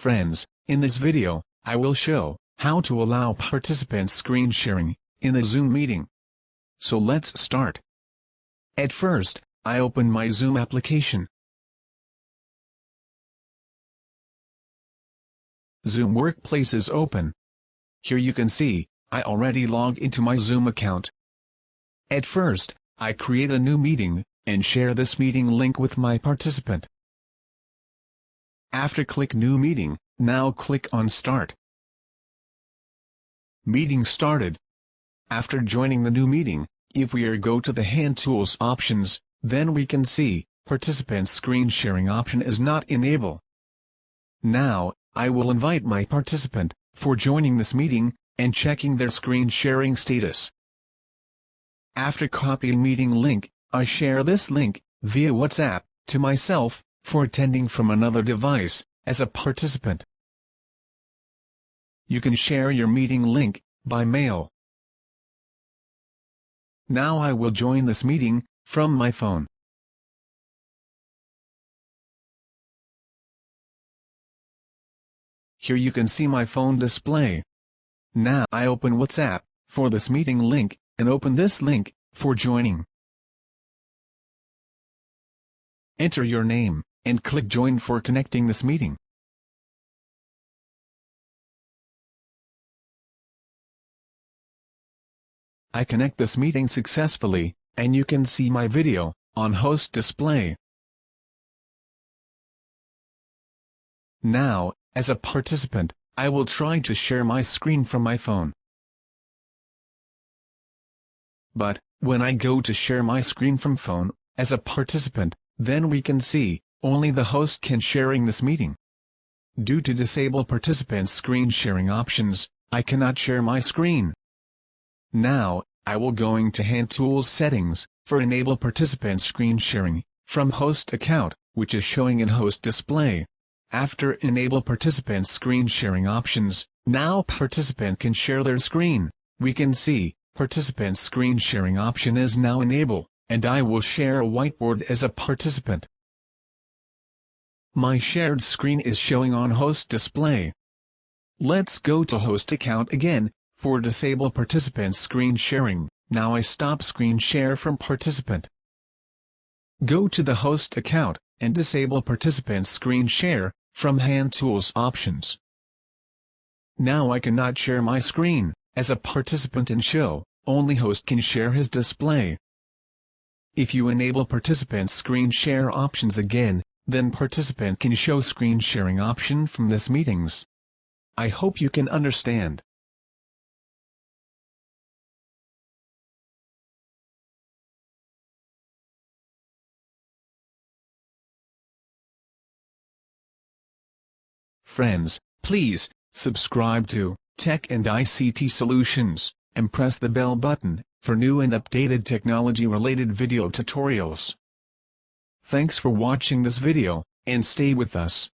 Friends, in this video, I will show how to allow participants screen sharing in a Zoom meeting. So let's start. At first, I open my Zoom application. Zoom Workplace is open. Here you can see, I already logged into my Zoom account. At first, I create a new meeting, and share this meeting link with my participant. After click New Meeting, now click on Start. Meeting started. After joining the new meeting, if we go to the Hand Tools options, then we can see, Participant Screen Sharing option is not enabled. Now, I will invite my participant, for joining this meeting, and checking their screen sharing status. After copying meeting link, I share this link, via WhatsApp, to myself, for attending from another device, as a participant. You can share your meeting link, by mail. Now I will join this meeting, from my phone. Here you can see my phone display. Now I open WhatsApp, for this meeting link, and open this link, for joining. Enter your name, and click Join for connecting this meeting. I connect this meeting successfully, and you can see my video, on host display. Now, as a participant, I will try to share my screen from my phone. But, when I go to share my screen from phone, as a participant, then we can see, only the host can sharing this meeting. Due to disable participant screen sharing options, I cannot share my screen. Now, I will going to Hand Tools Settings, for enable participant screen sharing, from host account, which is showing in host display. After enable participant screen sharing options, now participant can share their screen. We can see, participant screen sharing option is now enabled, and I will share a whiteboard as a participant. My shared screen is showing on host display. Let's go to host account again, for disable participant screen sharing. Now I stop screen share from participant. Go to the host account, and disable participant screen share, from Hand Tools options. Now I cannot share my screen, as a participant and show, only host can share his display. If you enable participant screen share options again, then participant can show screen sharing option from this meetings. I hope you can understand. Friends, please, subscribe to Tech and ICT Solutions, and press the bell button, for new and updated technology-related video tutorials. Thanks for watching this video, and stay with us.